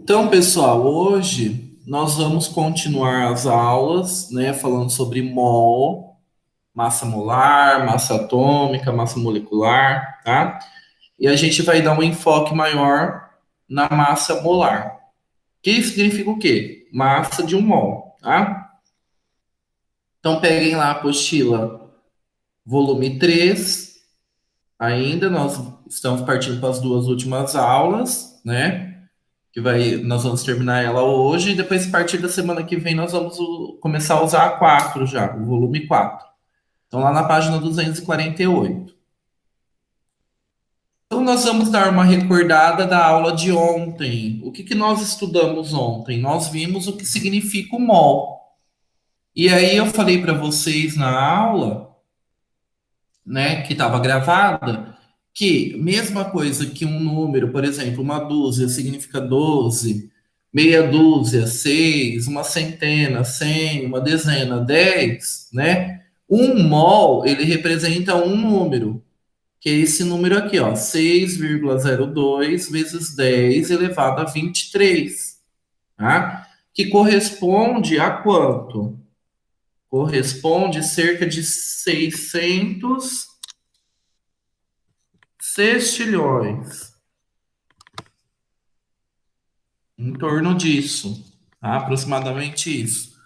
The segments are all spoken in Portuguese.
Então, pessoal, hoje nós vamos continuar as aulas, né, falando sobre mol, massa molar, massa atômica, massa molecular, tá? E a gente vai dar um enfoque maior na massa molar. Que significa o quê? Massa de um mol, tá? Então, peguem lá a apostila, volume 3. Ainda nós estamos partindo para as duas últimas aulas, né? Nós vamos terminar ela hoje e depois, a partir da semana que vem, nós vamos começar a usar a 4 já, o volume 4. Então, lá na página 248. Então, nós vamos dar uma recordada da aula de ontem. O que que nós estudamos ontem? Nós vimos o que significa o mol. E aí eu falei para vocês na aula, né, que estava gravada, que mesma coisa que um número, por exemplo, uma dúzia significa 12, meia dúzia, 6, uma centena, 100, uma dezena, 10, né? Um mol, ele representa um número, que é esse número aqui, ó, 6,02 vezes 10 elevado a 23, tá? Que corresponde a quanto? Corresponde cerca de 600 sextilhões, em torno disso, tá? Aproximadamente isso.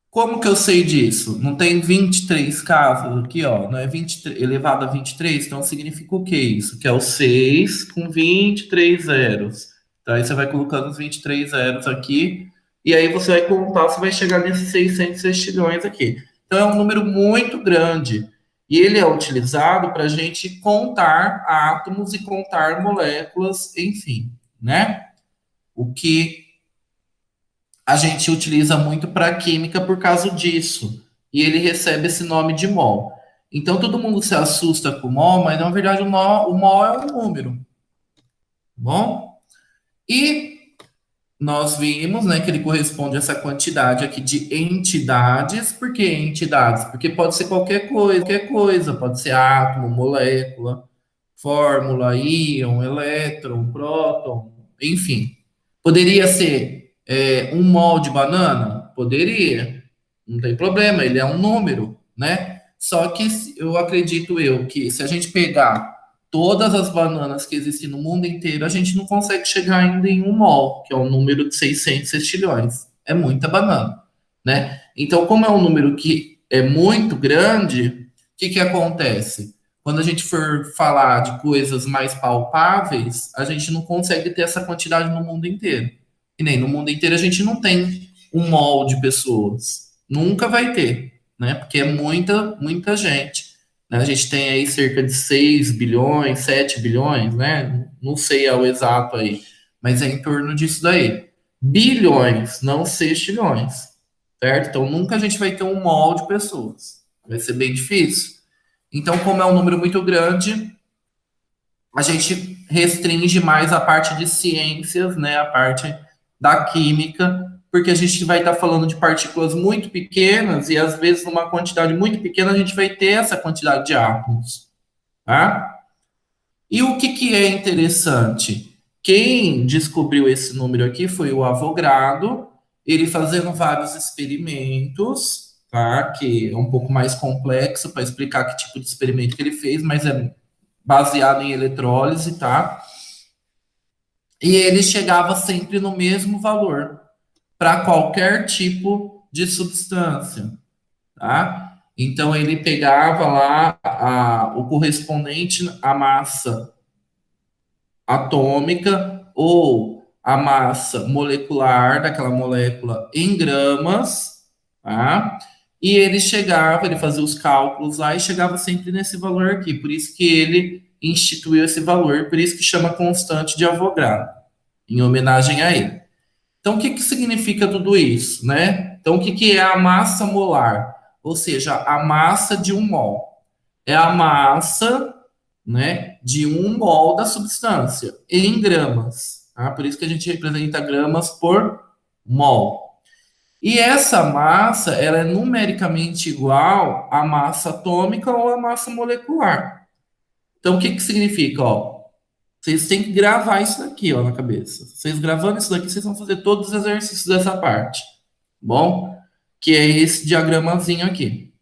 Como que eu sei disso? Não tem 23 casas aqui, ó, não é 23 elevado a 23, então significa o que isso? Que é o 6 com 23 zeros. Então aí você vai colocando os 23 zeros aqui, e aí você vai contar, você vai chegar nesses 600 sextilhões aqui. Então é um número muito grande. E ele é utilizado para a gente contar átomos e contar moléculas, enfim, né? O que a gente utiliza muito para química por causa disso. E ele recebe esse nome de mol. Então todo mundo se assusta com o mol, mas na verdade o mol é um número, tá bom? E nós vimos, né, que ele corresponde a essa quantidade aqui de entidades. Por que entidades? Porque pode ser qualquer coisa, pode ser átomo, molécula, fórmula, íon, elétron, próton, enfim. Poderia ser um mol de banana? Poderia, não tem problema, ele é um número, né? Só que eu acredito que se a gente pegar todas as bananas que existem no mundo inteiro, a gente não consegue chegar ainda em um mol, que é um número de 600 sextilhões. É muita banana, né? Então, como é um número que é muito grande, o que que acontece? Quando a gente for falar de coisas mais palpáveis, a gente não consegue ter essa quantidade no mundo inteiro. E nem no mundo inteiro a gente não tem um mol de pessoas. Nunca vai ter, né? Porque é muita, muita gente, né? A gente tem aí cerca de 6 bilhões, 7 bilhões, né? Não sei ao exato aí, mas é em torno disso daí. Bilhões, não sextilhões, certo? Então nunca a gente vai ter um mol de pessoas. Vai ser bem difícil. Então, como é um número muito grande, a gente restringe mais a parte de ciências, né, a parte da química, porque a gente vai estar falando de partículas muito pequenas e às vezes numa quantidade muito pequena a gente vai ter essa quantidade de átomos, tá? E o que que é interessante? Quem descobriu esse número aqui foi o Avogadro, ele fazendo vários experimentos, tá? Que é um pouco mais complexo para explicar que tipo de experimento que ele fez, mas é baseado em eletrólise, tá? E ele chegava sempre no mesmo valor para qualquer tipo de substância, tá? Então ele pegava lá o correspondente à massa atômica ou a massa molecular daquela molécula em gramas, tá? E ele fazia os cálculos lá e chegava sempre nesse valor aqui. Por isso que ele instituiu esse valor, por isso que chama constante de Avogadro, em homenagem a ele. Então, o que que significa tudo isso, né? Então, o que que é a massa molar? Ou seja, a massa de um mol. É a massa, né, de um mol da substância em gramas, tá? Por isso que a gente representa gramas por mol. E essa massa, ela é numericamente igual à massa atômica ou à massa molecular. Então, o que que significa, ó? Vocês têm que gravar isso daqui, ó, na cabeça. Vocês gravando isso daqui, vocês vão fazer todos os exercícios dessa parte. Bom? Que é esse diagramazinho aqui.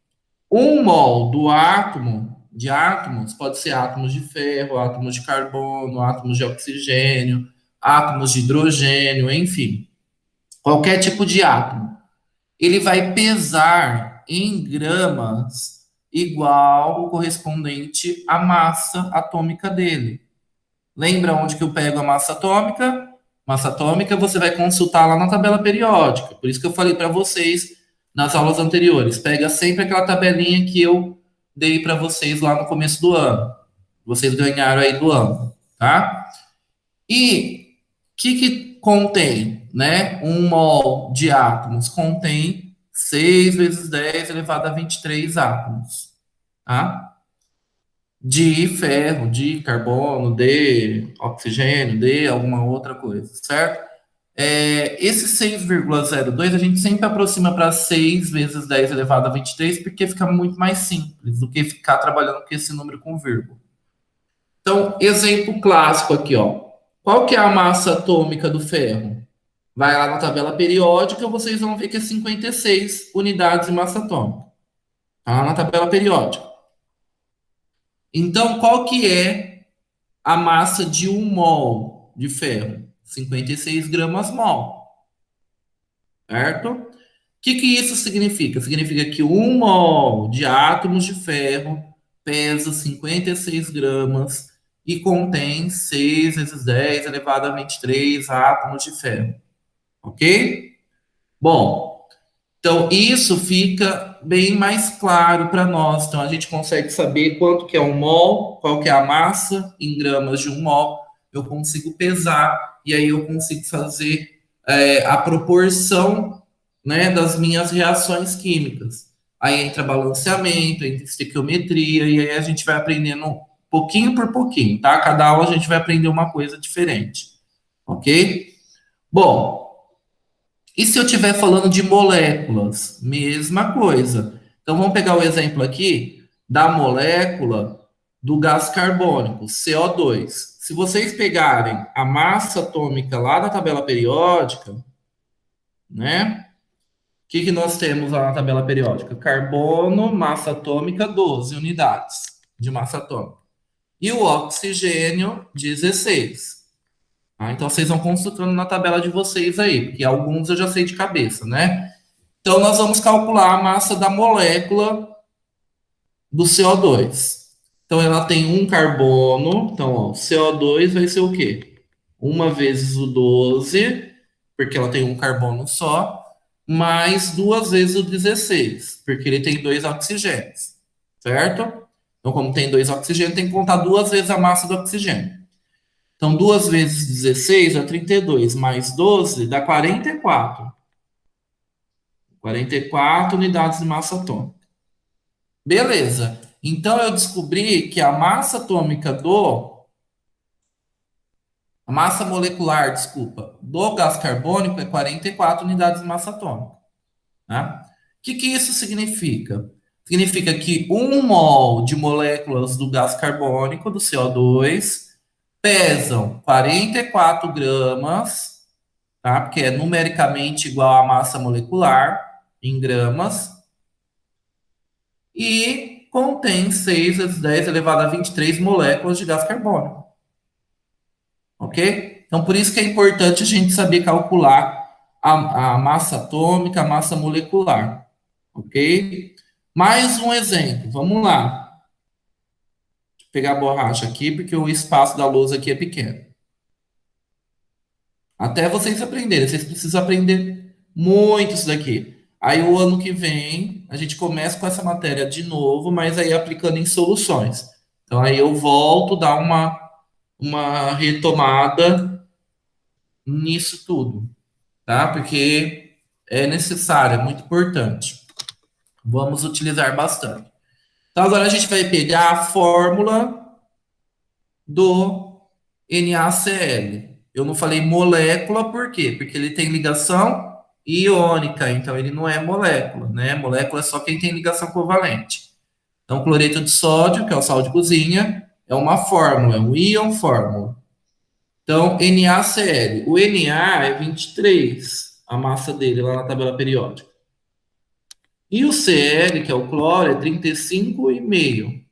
Um mol do átomo, de átomos, pode ser átomos de ferro, átomos de carbono, átomos de oxigênio, átomos de hidrogênio, enfim, qualquer tipo de átomo. Ele vai pesar em gramas igual o correspondente à massa atômica dele. Lembra onde que eu pego a massa atômica? Massa atômica você vai consultar lá na tabela periódica. Por isso que eu falei para vocês nas aulas anteriores. Pega sempre aquela tabelinha que eu dei para vocês lá no começo do ano. Vocês ganharam aí do ano, tá? E o que contém, né? Um mol de átomos contém 6 vezes 10 elevado a 23 átomos, tá? De ferro, de carbono, de oxigênio, de alguma outra coisa, certo? Esse 6,02 a gente sempre aproxima para 6 vezes 10 elevado a 23, porque fica muito mais simples do que ficar trabalhando com esse número com vírgula. Então, exemplo clássico aqui, ó. Qual que é a massa atômica do ferro? Vai lá na tabela periódica, vocês vão ver que é 56 unidades de massa atômica. Tá lá na tabela periódica. Então, qual que é a massa de um mol de ferro? 56 gramas mol, certo? O que isso significa? Significa que um mol de átomos de ferro pesa 56 gramas e contém 6 vezes 10 elevado a 23 átomos de ferro, ok? Bom, então isso fica bem mais claro para nós. Então a gente consegue saber quanto que é um mol, qual que é a massa em gramas de um mol. Eu consigo pesar e aí eu consigo fazer a proporção, né, das minhas reações químicas. Aí entra balanceamento, entra estequiometria e aí a gente vai aprendendo pouquinho por pouquinho, tá? Cada aula a gente vai aprender uma coisa diferente, ok? Bom, e se eu estiver falando de moléculas? Mesma coisa. Então vamos pegar o exemplo aqui da molécula do gás carbônico, CO2. Se vocês pegarem a massa atômica lá da tabela periódica, né? O que nós temos lá na tabela periódica? Carbono, massa atômica, 12 unidades de massa atômica. E o oxigênio, 16. Então vocês vão consultando na tabela de vocês aí, porque alguns eu já sei de cabeça, né? Então nós vamos calcular a massa da molécula do CO2. Então ela tem um carbono, então ó, CO2 vai ser o quê? Uma vezes o 12, porque ela tem um carbono só, mais duas vezes o 16, porque ele tem dois oxigênios, certo? Então, como tem dois oxigênios, tem que contar duas vezes a massa do oxigênio. Então, 2 vezes 16 é 32, mais 12 dá 44. 44 unidades de massa atômica. Beleza. Então, eu descobri que a massa atômica a massa molecular, desculpa, do gás carbônico é 44 unidades de massa atômica. Tá? O que isso significa? Significa que um mol de moléculas do gás carbônico, do CO2, pesam 44 gramas, tá? Porque é numericamente igual à massa molecular em gramas, e contém 6 vezes 10 elevado a 23 moléculas de gás carbônico, ok? Então, por isso que é importante a gente saber calcular a massa atômica, a massa molecular, ok? Mais um exemplo, vamos lá. Vou pegar a borracha aqui, porque o espaço da lousa aqui é pequeno. Até vocês aprenderem, vocês precisam aprender muito isso daqui. Aí o ano que vem a gente começa com essa matéria de novo, mas aí aplicando em soluções. Então aí eu volto, dar uma retomada nisso tudo, tá? Porque é necessário, é muito importante. Vamos utilizar bastante. Então agora a gente vai pegar a fórmula do NaCl. Eu não falei molécula, por quê? Porque ele tem ligação iônica, então ele não é molécula, né? Molécula é só quem tem ligação covalente. Então, cloreto de sódio, que é o sal de cozinha, é uma fórmula, é um íon fórmula. Então, NaCl. O Na é 23, a massa dele lá na tabela periódica. E o Cl, que é o cloro, é 35,5.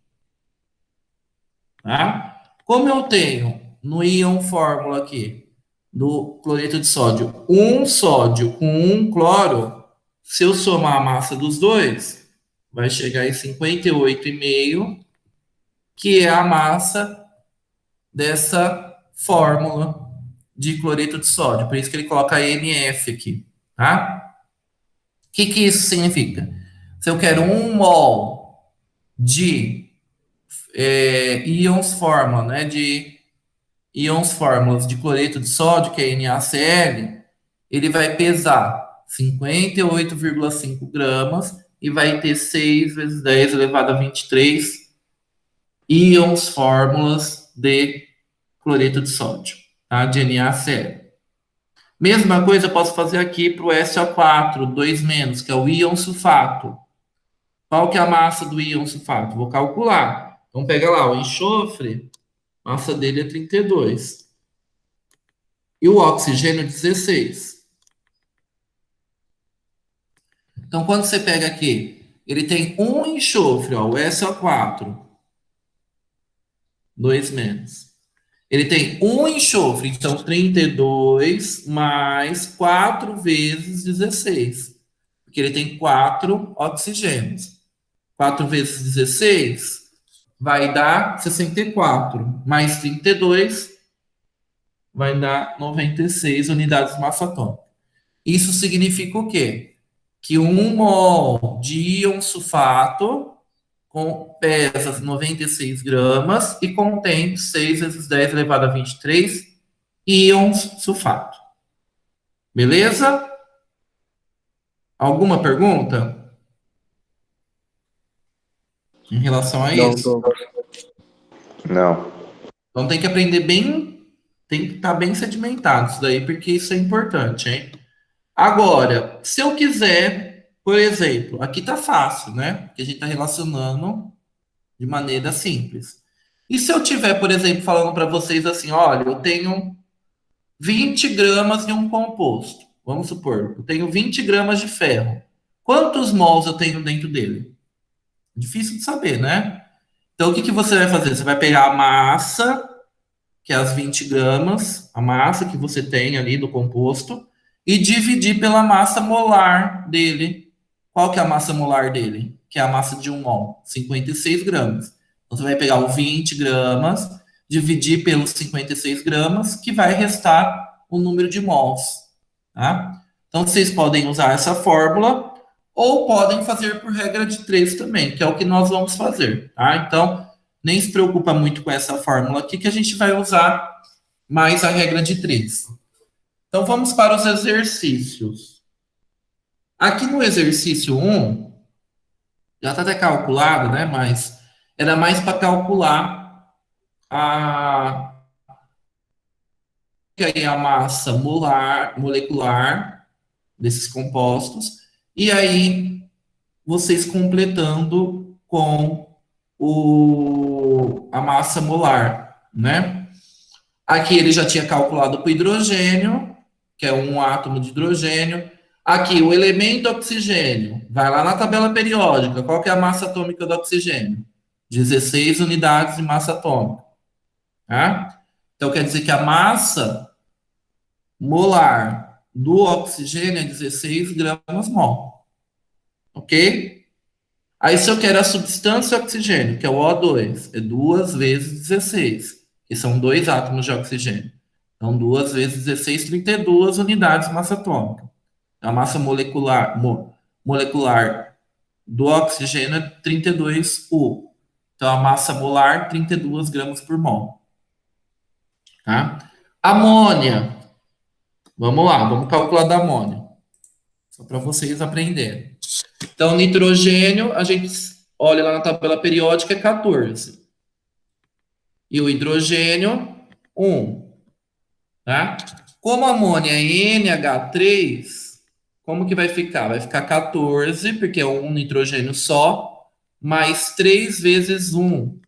Tá? Como eu tenho no íon fórmula aqui do cloreto de sódio um sódio com um cloro, se eu somar a massa dos dois, vai chegar em 58,5, que é a massa dessa fórmula de cloreto de sódio. Por isso que ele coloca NF aqui, tá? O que que isso significa? Se eu quero 1 mol de íons fórmula, né, de íons fórmulas de cloreto de sódio, que é NaCl, ele vai pesar 58,5 gramas e vai ter 6 vezes 10 elevado a 23 íons fórmulas de cloreto de sódio, tá? De NaCl. Mesma coisa eu posso fazer aqui para o SO4, 2-, que é o íon sulfato. Qual que é a massa do íon sulfato? Vou calcular. Então pega lá, o enxofre, a massa dele é 32. E o oxigênio, 16. Então, quando você pega aqui, ele tem um enxofre, ó, o SO4, 2-. Ele tem um enxofre, então 32 mais 4 vezes 16. Porque ele tem 4 oxigênios. 4 vezes 16 vai dar 64. Mais 32 vai dar 96 unidades de massa atômica. Isso significa o quê? Que 1 mol de íon sulfato pesa 96 gramas e contém 6 vezes 10 elevado a 23 íons sulfato. Beleza? Alguma pergunta em relação a Não, isso? Douglas. Não. Então tem que aprender bem, tem que estar bem sedimentado isso daí, porque isso é importante, hein? Agora, se eu quiser, por exemplo, aqui tá fácil, né? Porque a gente está relacionando de maneira simples. E se eu tiver, por exemplo, falando para vocês assim, olha, eu tenho 20 gramas de um composto. Vamos supor, eu tenho 20 gramas de ferro. Quantos mols eu tenho dentro dele? Difícil de saber, né? Então, o que que você vai fazer? Você vai pegar a massa, que é as 20 gramas, a massa que você tem ali do composto, e dividir pela massa molar dele. Qual que é a massa molar dele? Que é a massa de 1 mol, 56 gramas. Então, você vai pegar o 20 gramas, dividir pelos 56 gramas, que vai restar o número de mols, tá? Então, vocês podem usar essa fórmula ou podem fazer por regra de 3 também, que é o que nós vamos fazer, tá? Então, nem se preocupa muito com essa fórmula aqui, que a gente vai usar mais a regra de 3. Então, vamos para os exercícios. Aqui no exercício 1, já está até calculado, né? Mas era mais para calcular a, que aí a massa molecular desses compostos, e aí vocês completando com a massa molar, né? Aqui ele já tinha calculado para o hidrogênio, que é um átomo de hidrogênio. Aqui, o elemento oxigênio. Vai lá na tabela periódica. Qual que é a massa atômica do oxigênio? 16 unidades de massa atômica. Tá? Então, quer dizer que a massa molar do oxigênio é 16 gramas mol. Ok? Aí, se eu quero a substância oxigênio, que é o O2, é 2 vezes 16, que são dois átomos de oxigênio. Então, 2 vezes 16, 32 unidades de massa atômica. A massa molecular do oxigênio é 32 U. Então, a massa molar, 32 gramas por mol. Tá? Amônia. Vamos lá, vamos calcular da amônia. Só para vocês aprenderem. Então, nitrogênio, a gente olha lá na tabela periódica, é 14. E o hidrogênio, 1. Tá? Como a amônia é NH3, como que vai ficar? Vai ficar 14, porque é um nitrogênio só, mais 3 vezes 1,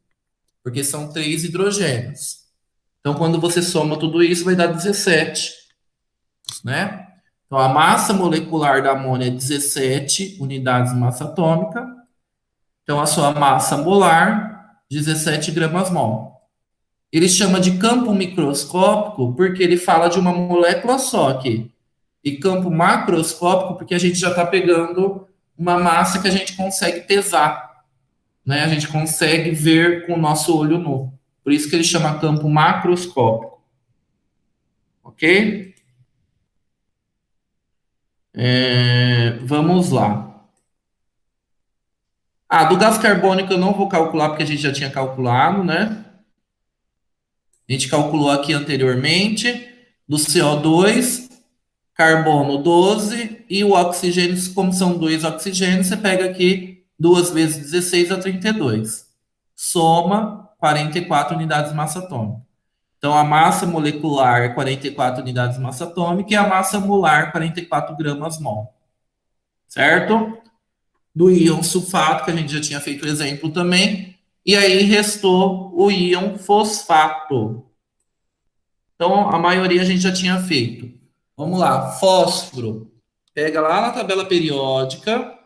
porque são 3 hidrogênios. Então, quando você soma tudo isso, vai dar 17, né? Então, a massa molecular da amônia é 17 unidades de massa atômica. Então, a sua massa molar, 17 gramas mol. Ele chama de campo microscópico porque ele fala de uma molécula só aqui. E campo macroscópico porque a gente já está pegando uma massa que a gente consegue pesar, né? A gente consegue ver com o nosso olho nu. Por isso que ele chama campo macroscópico. Ok? Vamos lá. Do gás carbônico eu não vou calcular porque a gente já tinha calculado, né? A gente calculou aqui anteriormente. Do CO2, carbono 12 e o oxigênio, como são dois oxigênios, você pega aqui 2 vezes 16 a 32. Soma 44 unidades de massa atômica. Então, a massa molecular é 44 unidades de massa atômica e a massa molar 44 gramas mol. Certo? Do íon sulfato, que a gente já tinha feito o exemplo também. E aí restou o íon fosfato. Então, a maioria a gente já tinha feito. Vamos lá, fósforo. Pega lá na tabela periódica.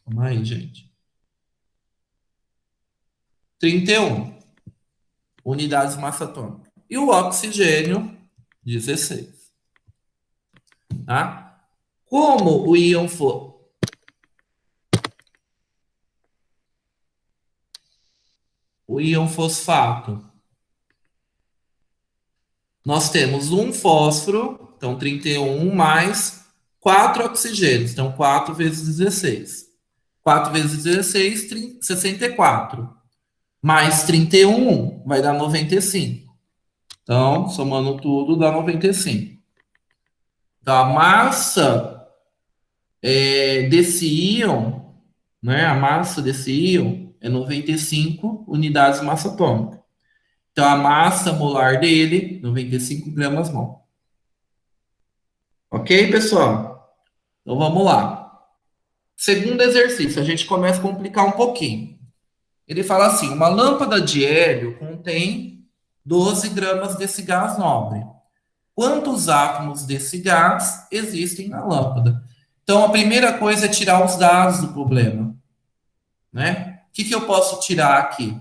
Vamos aí, gente. 31 unidades de massa atômica. E o oxigênio, 16. Tá? Como o íon fosfato, nós temos um fósforo, então 31, mais 4 oxigênios, então 4 vezes 16. 4 vezes 16, 64. Mais 31 vai dar 95. Então, somando tudo, dá 95. Então, a massa desse íon, né? A massa desse íon é 95 unidades de massa atômica. Então, a massa molar dele, 95 gramas mol. Ok, pessoal? Então, vamos lá. Segundo exercício, a gente começa a complicar um pouquinho. Ele fala assim, uma lâmpada de hélio contém 12 gramas desse gás nobre. Quantos átomos desse gás existem na lâmpada? Então, a primeira coisa é tirar os dados do problema, né? O que eu posso tirar aqui?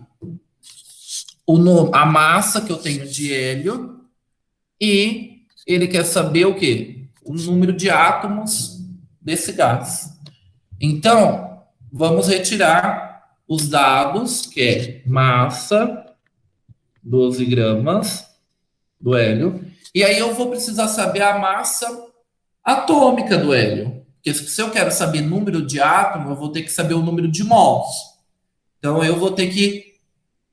A massa que eu tenho de hélio e ele quer saber o quê? O número de átomos desse gás. Então, vamos retirar os dados, que é massa, 12 gramas do hélio. E aí eu vou precisar saber a massa atômica do hélio. Porque se eu quero saber número de átomo, eu vou ter que saber o número de mols. Então eu vou ter que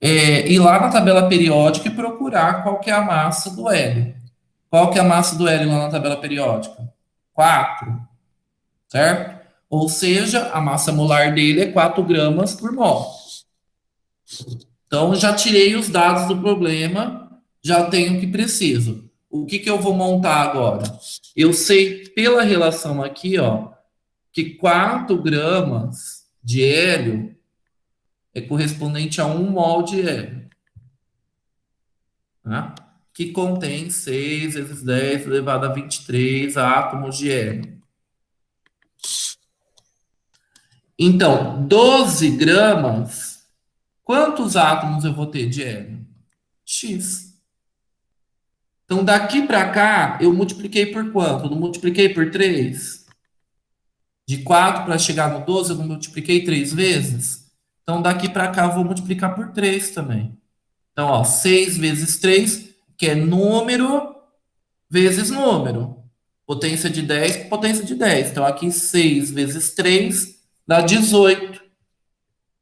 ir lá na tabela periódica e procurar qual que é a massa do hélio. Qual que é a massa do hélio lá na tabela periódica? 4, certo? Ou seja, a massa molar dele é 4 gramas por mol. Então já tirei os dados do problema, já tenho o que preciso. O que eu vou montar agora? Eu sei pela relação aqui, ó, que 4 gramas de hélio é correspondente a 1 mol de hélio, tá? Que contém 6 vezes 10 elevado a 23 átomos de hélio. Então, 12 gramas, quantos átomos eu vou ter de hélio? X. Então, daqui para cá, eu multipliquei por quanto? Eu não multipliquei por 3? De 4 para chegar no 12, eu não multipliquei 3 vezes? Então, daqui para cá, eu vou multiplicar por 3 também. Então, ó, 6 vezes 3, que é número vezes número. Potência de 10, potência de 10. Então, aqui 6 vezes 3 dá 18.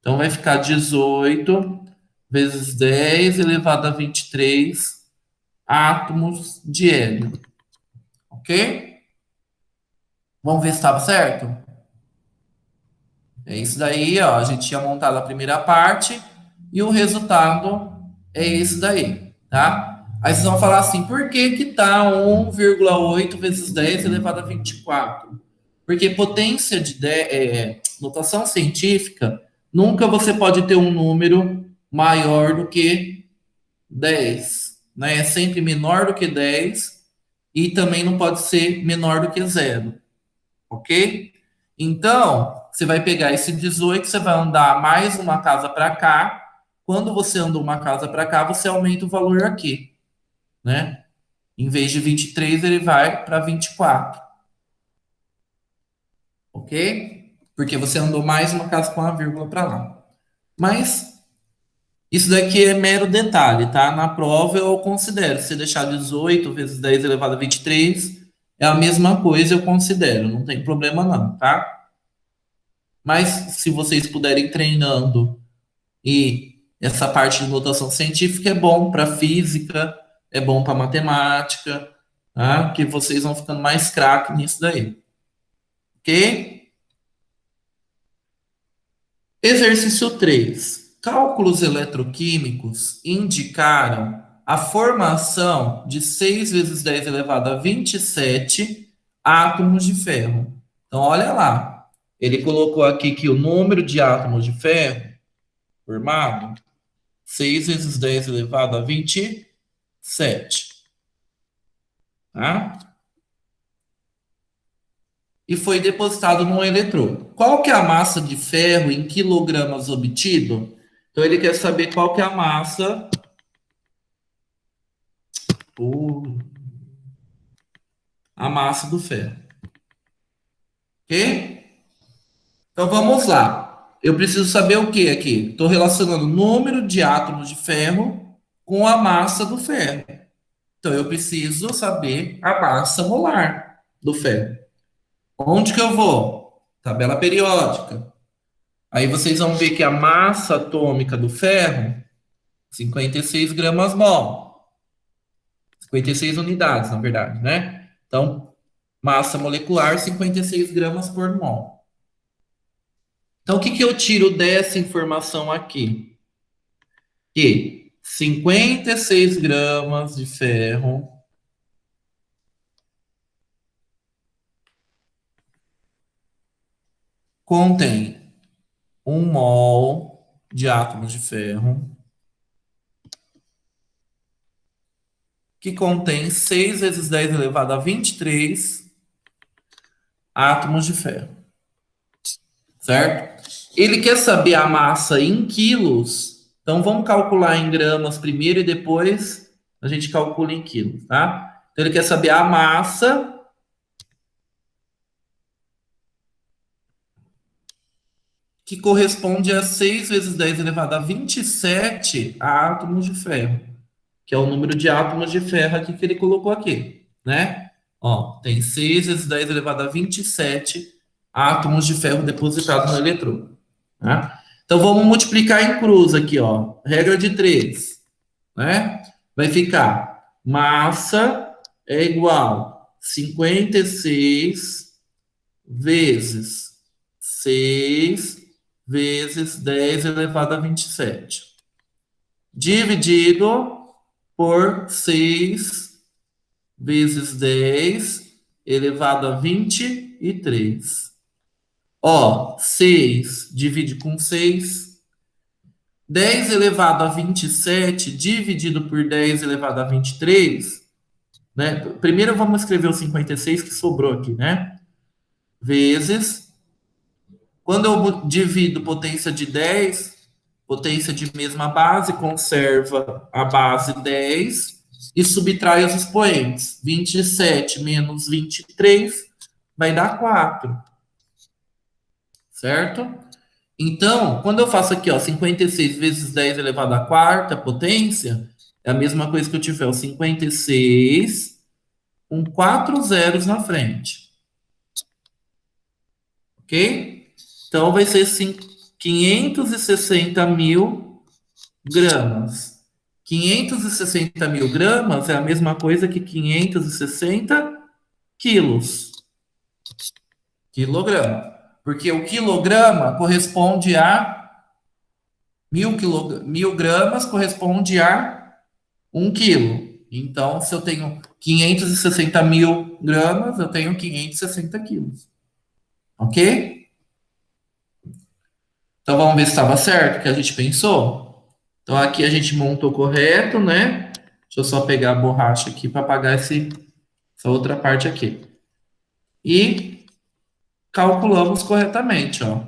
Então, vai ficar 18 vezes 10 elevado a 23 átomos de hélio. Ok? Vamos ver se estava certo? É isso daí, ó. A gente tinha montado a primeira parte e o resultado é esse daí, tá? Aí vocês vão falar assim, por que que tá 1,8 vezes 10 elevado a 24? Porque potência de 10, notação científica, nunca você pode ter um número maior do que 10, né? É sempre menor do que 10 e também não pode ser menor do que zero, ok? Então, você vai pegar esse 18, você vai andar mais uma casa para cá. Quando você anda uma casa para cá, você aumenta o valor aqui, né? Em vez de 23, ele vai para 24, ok? Porque você andou mais uma casa com uma vírgula para lá. Mas isso daqui é mero detalhe, tá? Na prova eu considero. Se deixar 18 vezes 10 elevado a 23, é a mesma coisa, eu considero. Não tem problema não, tá? Mas se vocês puderem ir treinando e essa parte de notação científica é bom para física, é bom para matemática, tá? Que vocês vão ficando mais craque nisso daí, ok? Exercício 3. Cálculos eletroquímicos indicaram a formação de 6 vezes 10 elevado a 27 átomos de ferro. Então, olha lá. Ele colocou aqui que o número de átomos de ferro formado, 6 vezes 10 elevado a 27. Tá? E foi depositado num eletrodo. Qual que é a massa de ferro em quilogramas obtido? Então, ele quer saber qual que é a massa por a massa do ferro. Ok? Então vamos lá. Eu preciso saber o que aqui? Estou relacionando o número de átomos de ferro com a massa do ferro. Então eu preciso saber a massa molar do ferro. Onde que eu vou? Tabela periódica. Aí vocês vão ver que a massa atômica do ferro, 56 gramas mol. 56 unidades, na verdade, né? Então, massa molecular, 56 gramas por mol. Então, o que que eu tiro dessa informação aqui? Que 56 gramas de ferro contém 1 mol de átomos de ferro, que contém 6 vezes 10 elevado a 23 átomos de ferro, certo? Ele quer saber a massa em quilos, então vamos calcular em gramas primeiro e depois a gente calcula em quilos, tá? Então ele quer saber a massa que corresponde a 6 vezes 10 elevado a 27 átomos de ferro, que é o número de átomos de ferro aqui que ele colocou aqui, né? Ó, tem 6 vezes 10 elevado a 27 átomos de ferro depositados no eletrodo, tá? Então vamos multiplicar em cruz aqui, ó. Regra de 3, né? Vai ficar massa é igual a 56 vezes 6 vezes 10 elevado a 27, dividido por 6 vezes 10 elevado a 23. Ó, 6 divide com 6. 10 elevado a 27 dividido por 10 elevado a 23, né? Primeiro vamos escrever o 56 que sobrou aqui, né? Vezes. Quando eu divido potência de 10, potência de mesma base, conserva a base 10 e subtrai os expoentes. 27 menos 23 vai dar 4, certo? Então, quando eu faço aqui, ó, 56 vezes 10 elevado à quarta potência, é a mesma coisa que eu tiver o 56 com 4 zeros na frente, ok? Então, vai ser 560 mil gramas. 560 mil gramas é a mesma coisa que 560 quilos. Quilograma. Porque o quilograma corresponde a 1.000 gramas corresponde a 1 quilo. Então, se eu tenho 560 mil gramas, eu tenho 560 quilos. Ok? Então, vamos ver se estava certo o que a gente pensou? Então aqui a gente montou correto, né? Deixa eu só pegar a borracha aqui para apagar essa outra parte aqui. E calculamos corretamente, ó.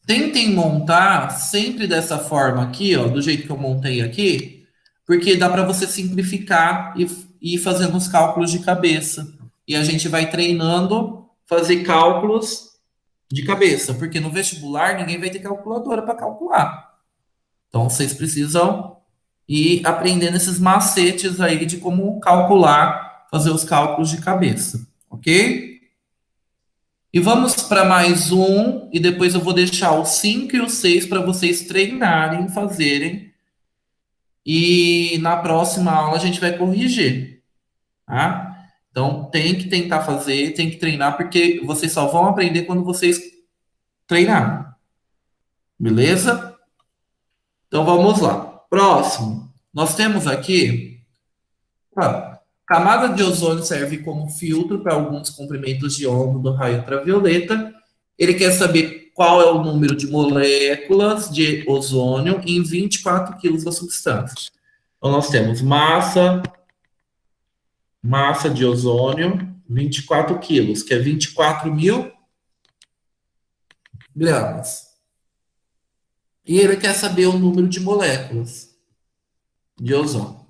Tentem montar sempre dessa forma aqui, ó, do jeito que eu montei aqui, porque dá para você simplificar e ir fazendo os cálculos de cabeça. E a gente vai treinando fazer cálculos de cabeça, porque no vestibular ninguém vai ter calculadora para calcular. Então vocês precisam ir aprendendo esses macetes aí de como calcular, fazer os cálculos de cabeça, ok? E vamos para mais um, e depois eu vou deixar o 5 e o 6 para vocês treinarem, fazerem. E na próxima aula a gente vai corrigir, tá? Então tem que tentar fazer, tem que treinar, porque vocês só vão aprender quando vocês treinarem, beleza? Então vamos lá. Próximo, nós temos aqui, a camada de ozônio serve como filtro para alguns comprimentos de onda do raio ultravioleta. Ele quer saber qual é o número de moléculas de ozônio em 24 quilos da substância. Então, nós temos massa de ozônio, 24 quilos, que é 24.000 gramas. E ele quer saber o número de moléculas de ozônio.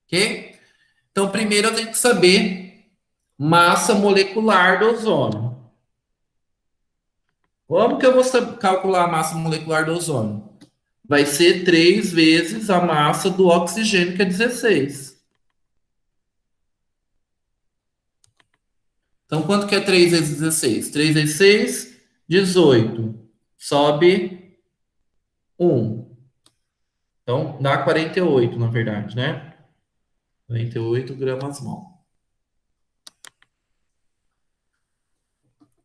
Ok? Então, primeiro eu tenho que saber massa molecular do ozônio. Como que eu vou calcular a massa molecular do ozônio? Vai ser 3 vezes a massa do oxigênio, que é 16. Então, quanto que é 3 vezes 16? 3 vezes 6, 18. Sobe 1. Então, dá 48, na verdade, né? 48 gramas mol.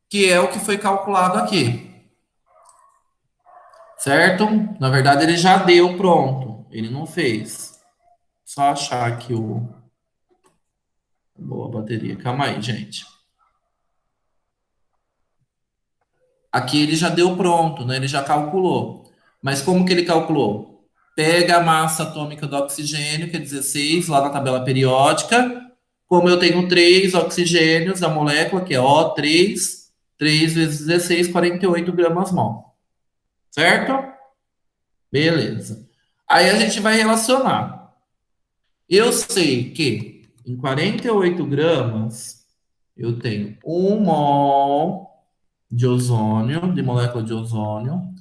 Que é o que foi calculado aqui. Certo? Na verdade, ele já deu pronto. Ele não fez. Só achar aqui o... Boa bateria. Calma aí, gente. Aqui ele já deu pronto, né? Ele já calculou. Mas como que ele calculou? Pega a massa atômica do oxigênio, que é 16, lá na tabela periódica. Como eu tenho 3 oxigênios da molécula, que é O3, 3 vezes 16, 48 gramas mol. Certo? Beleza. Aí a gente vai relacionar. Eu sei que em 48 gramas eu tenho 1 mol de ozônio, de molécula de ozônio,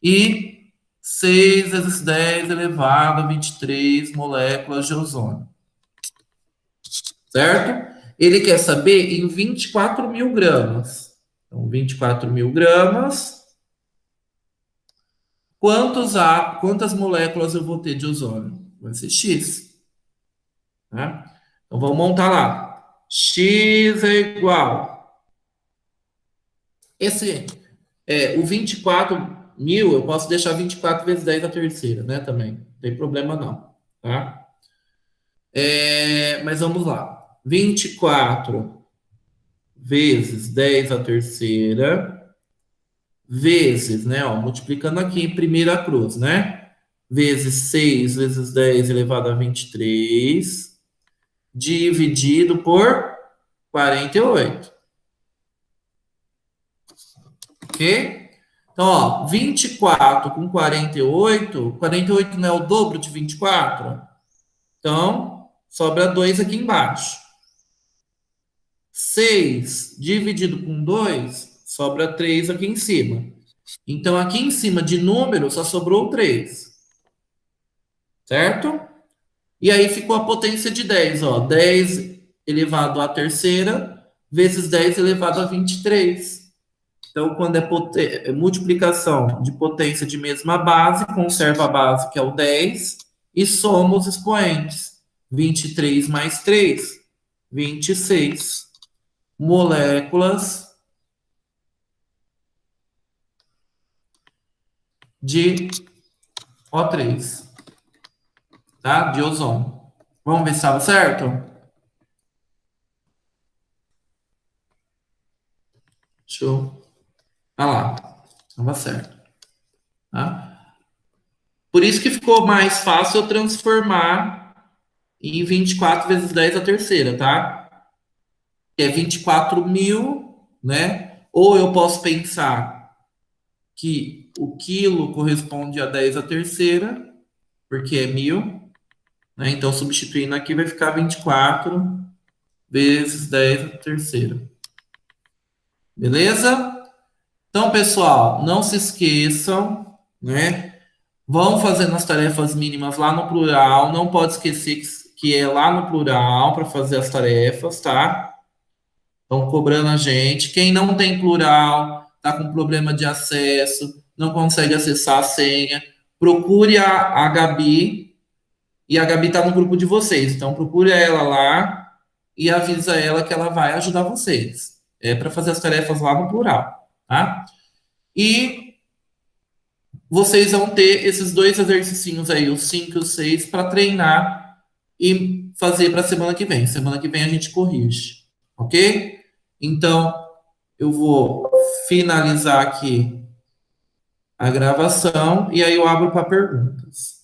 e 6 vezes 10 elevado a 23 moléculas de ozônio, certo? Ele quer saber em 24.000 gramas. Então, 24.000 gramas, quantas moléculas eu vou ter de ozônio? Vai ser X, né? Então, vamos montar lá. X é igual. O 24.000, eu posso deixar 24 vezes 10 a terceira, né? Também. Não tem problema não, tá? Mas vamos lá. 24 vezes 10 a terceira, vezes, né? Ó, multiplicando aqui em primeira cruz, né? Vezes 6 vezes 10 elevado a 23, dividido por 48. Ok? Então, ó, 24 com 48, 48 não é o dobro de 24? Então, sobra 2 aqui embaixo. 6 dividido com 2, sobra 3 aqui em cima. Então, aqui em cima de número só sobrou 3. Certo? E aí ficou a potência de 10, ó. 10 elevado à terceira vezes 10 elevado a 23. Então, quando é multiplicação de potência de mesma base, conserva a base, que é o 10, e soma os expoentes. 23 mais 3, 26 moléculas de O3, tá? De ozônio. Vamos ver se estava certo? Show. Ah lá, estava certo. tá? Por isso que ficou mais fácil eu transformar em 24 vezes 10 a terceira, tá? Que é 24.000, né? Ou eu posso pensar que o quilo corresponde a 10 a terceira, porque é 1.000, né? Então, substituindo aqui, vai ficar 24 vezes 10 a terceira. Beleza? Então, pessoal, não se esqueçam, né? Vão fazendo as tarefas mínimas lá no plural. Não pode esquecer que é lá no plural para fazer as tarefas, tá? Estão cobrando a gente. Quem não tem plural, tá com problema de acesso, não consegue acessar a senha, procure a Gabi. E a Gabi tá no grupo de vocês. Então, procure ela lá e avisa ela que ela vai ajudar vocês. É para fazer as tarefas lá no plural, tá? E vocês vão ter esses dois exercícios aí, o 5 e o 6, para treinar e fazer para a semana que vem. Semana que vem a gente corrige, ok? Então, eu vou finalizar aqui a gravação e aí eu abro para perguntas.